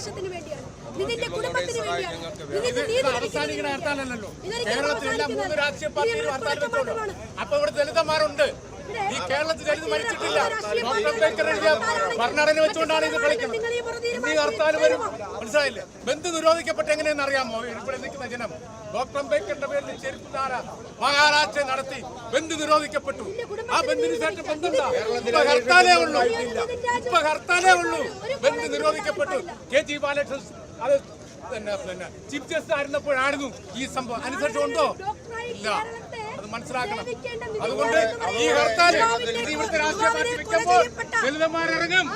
അവകാശത്തിന് വേണ്ടിയാണ്, നിതിന്റെ കുടുംബത്തിന് വേണ്ടിയാണ്. അപ്പൊ ഇവിടെ ദളിതന്മാരുണ്ട്, ഈ കേരളത്തിൽ ദളിത് മരിച്ചിട്ടില്ല. ഭരണഘടന വെച്ചുകൊണ്ടാണ് ഇത് കളിക്കുന്നത്. ഈ ഹർത്താൽ വരും, മനസ്സിലായില്ലേ? ബന്ധു നിരോധിക്കപ്പെട്ട എങ്ങനെയെന്ന് അറിയാമോ? ഇവിടെ നിൽക്കുന്ന ജനം ഡോക്ടർ അംബേദ്കറിന്റെ പേരിൽ ചെരുപ്പുധാര മഹാരാഷ്ട്ര നടത്തി ബന്ധു നിരോധിക്കപ്പെട്ടു. ആ ബന്ധിന് ശേഷം ബന്ധുണ്ടാ? ഇപ്പൊ ഹർത്താലേ ഉള്ളൂ, ഇപ്പൊ ഹർത്താലേ ഉള്ളൂ. ബന്ധു നിരോധിക്കപ്പെട്ടു. KG ബാലകൃഷ്ണൻ അത് പിന്നെ ചീഫ് ജസ്റ്റിസ് ആയിരുന്നപ്പോഴായിരുന്നു ഈ സംഭവം. അനുസരിച്ചുണ്ടോ? ഇല്ല, അത് മനസ്സിലാക്കണം. അതുകൊണ്ട് ഈ ഹർത്താൽ ഇവിടുത്തെ രാഷ്ട്രീയ പാർട്ടി വെക്കുമ്പോൾ ദളിതന്മാരിറങ്ങും.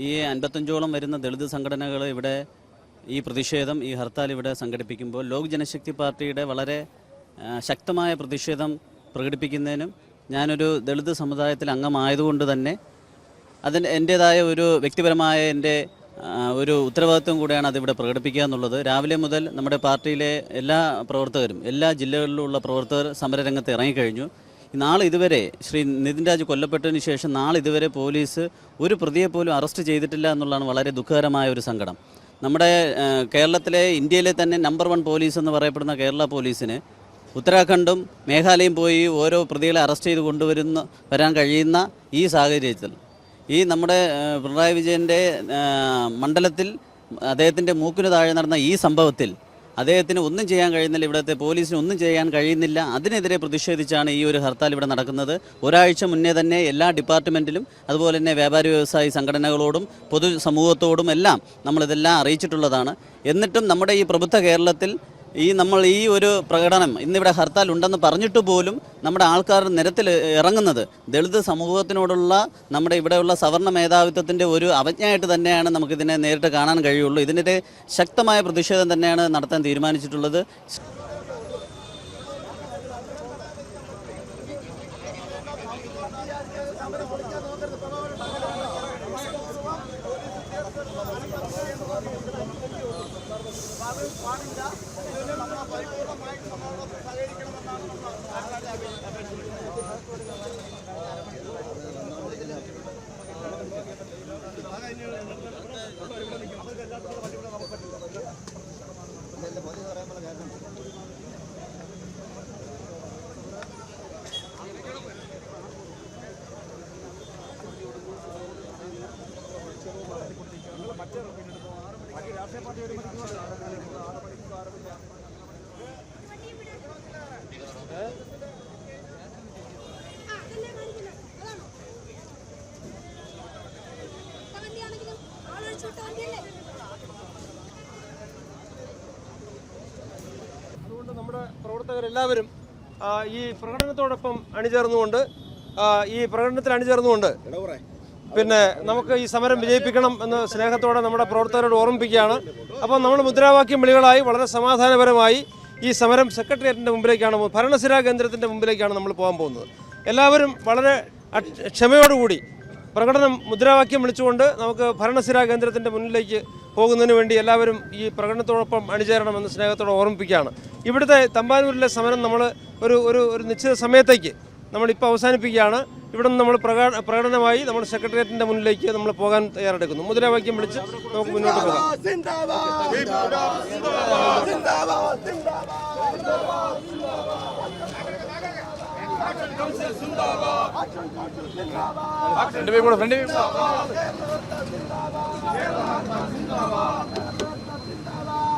ഈ 55ഓളം വരുന്ന ദളിത് സംഘടനകൾ ഇവിടെ ഈ പ്രതിഷേധം, ഈ ഹർത്താൽ ഇവിടെ സംഘടിപ്പിക്കുമ്പോൾ ലോക് ജനശക്തി പാർട്ടിയുടെ വളരെ ശക്തമായ പ്രതിഷേധം പ്രകടിപ്പിക്കുന്നതിനും ഞാനൊരു ദളിത് സമുദായത്തിൽ അംഗമായതുകൊണ്ട് തന്നെ അതിന് എൻ്റേതായ ഒരു വ്യക്തിപരമായ എൻ്റെ ഒരു ഉത്തരവാദിത്വം കൂടെയാണ് അതിവിടെ പ്രകടിപ്പിക്കുക എന്നുള്ളത്. രാവിലെ മുതൽ നമ്മുടെ പാർട്ടിയിലെ എല്ലാ പ്രവർത്തകരും, എല്ലാ ജില്ലകളിലുമുള്ള പ്രവർത്തകർ സമരരംഗത്ത് ഇറങ്ങിക്കഴിഞ്ഞു. നാളെ ഇതുവരെ ശ്രീ നിതിൻ രാജ് കൊല്ലപ്പെട്ടതിന് ശേഷം നാളെ ഇതുവരെ പോലീസ് ഒരു പ്രതിയെ പോലും അറസ്റ്റ് ചെയ്തിട്ടില്ല എന്നുള്ളതാണ് വളരെ ദുഃഖകരമായ ഒരു സങ്കടം. നമ്മുടെ കേരളത്തിലെ, ഇന്ത്യയിലെ തന്നെ നമ്പർ 1 പോലീസ് എന്ന് പറയപ്പെടുന്ന കേരള പോലീസിന് ഉത്തരാഖണ്ഡും മേഘാലയയും പോയി ഓരോ പ്രതികളെ അറസ്റ്റ് ചെയ്ത് വരാൻ കഴിയുന്ന ഈ സാഹചര്യത്തിൽ, ഈ നമ്മുടെ പിണറായി വിജയൻ്റെ മണ്ഡലത്തിൽ അദ്ദേഹത്തിൻ്റെ മൂക്കിന് താഴെ നടന്ന ഈ സംഭവത്തിൽ അദ്ദേഹത്തിന് ഒന്നും ചെയ്യാൻ കഴിയുന്നില്ല, ഇവിടുത്തെ പോലീസിന് ഒന്നും ചെയ്യാൻ കഴിയുന്നില്ല. അതിനെതിരെ പ്രതിഷേധിച്ചാണ് ഈ ഒരു ഹർത്താൽ ഇവിടെ നടക്കുന്നത്. ഒരാഴ്ച മുന്നേ തന്നെ എല്ലാ ഡിപ്പാർട്ട്മെൻറ്റിലും അതുപോലെ തന്നെ വ്യാപാരി വ്യവസായി സംഘടനകളോടും പൊതുസമൂഹത്തോടും എല്ലാം നമ്മളിതെല്ലാം അറിയിച്ചിട്ടുള്ളതാണ്. എന്നിട്ടും നമ്മുടെ ഈ പ്രബുദ്ധ കേരളത്തിൽ നമ്മൾ ഈ ഒരു പ്രകടനം ഇന്നിവിടെ ഹർത്താൽ ഉണ്ടെന്ന് പറഞ്ഞിട്ട് പോലും നമ്മുടെ ആൾക്കാർ നിരത്തിൽ ഇറങ്ങുന്നത് ദളിത് സമൂഹത്തിനോടുള്ള നമ്മുടെ ഇവിടെയുള്ള സവർണ്ണ മേധാവിത്വത്തിൻ്റെ ഒരു അവജ്ഞയായിട്ട് തന്നെയാണ് നമുക്കിതിനെ നേരിട്ട് കാണാൻ കഴിയുള്ളൂ. ഇതിനെതിരെ ശക്തമായ പ്രതിഷേധം തന്നെയാണ് നടത്താൻ തീരുമാനിച്ചിട്ടുള്ളത്. അതുകൊണ്ട് നമ്മുടെ പ്രവർത്തകരെല്ലാവരും ഈ പ്രകടനത്തോടൊപ്പം അണിചേർന്നുകൊണ്ട് പിന്നെ നമുക്ക് ഈ സമരം വിജയിപ്പിക്കണം എന്ന് സ്നേഹത്തോടെ നമ്മുടെ പ്രവർത്തകരോട് ഓർമ്മിപ്പിക്കുകയാണ്. അപ്പോൾ നമ്മൾ മുദ്രാവാക്യം വിളികളായി വളരെ സമാധാനപരമായി ഈ സമരം സെക്രട്ടേറിയറ്റിൻ്റെ മുമ്പിലേക്കാണ് ഭരണസിരാ കേന്ദ്രത്തിൻ്റെ മുമ്പിലേക്കാണ് നമ്മൾ പോകാൻ പോകുന്നത്. എല്ലാവരും വളരെ ക്ഷമയോടുകൂടി പ്രകടനം മുദ്രാവാക്യം വിളിച്ചുകൊണ്ട് നമുക്ക് ഭരണസിരാ കേന്ദ്രത്തിൻ്റെ മുന്നിലേക്ക് പോകുന്നതിന് വേണ്ടി എല്ലാവരും ഈ പ്രകടനത്തോടൊപ്പം അണിചേരണമെന്ന് സ്നേഹത്തോടെ ഓർമ്മിപ്പിക്കുകയാണ്. ഇവിടുത്തെ തമ്പാനൂരിലെ സമരം നമ്മൾ ഒരു നിശ്ചിത സമയത്തേക്ക് നമ്മളിപ്പോൾ അവസാനിപ്പിക്കുകയാണ്. ഇവിടെ നിന്ന് നമ്മൾ പ്രകടനമായി നമ്മൾ സെക്രട്ടേറിയറ്റിൻ്റെ മുന്നിലേക്ക് നമ്മൾ പോകാൻ തയ്യാറെടുക്കുന്നു. മുദ്രാവാക്യം വിളിച്ച് നമുക്ക് മുന്നോട്ട് പോകാം.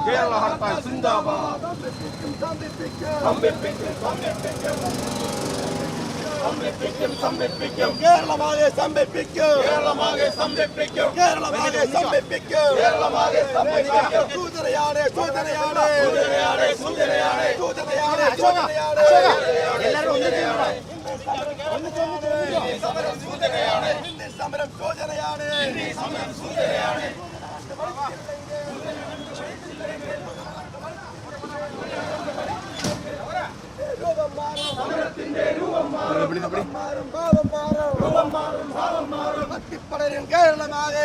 കേരള ഹർത്താൽ സിന്ദാബാദ്. കേരളമാകെ സംരക്ഷിക്കും, കേരളമാകെ സംരക്ഷിക്കും, കേരളമാകെ സംരക്ഷിക്കും, കേരളമാകെ സംരക്ഷിക്കും. സൂചനയാണ്, സൂചനയാണ്, സൂചനയാണ്, സൂചനയാണ്, സൂചനയാണ്, സൂചനയാണ്. എല്ലാവരും സമരം സൂചനയാണ്, സമരം സൂചനയാണ്, സമരം സൂചനയാണ്. കേരളമാകെ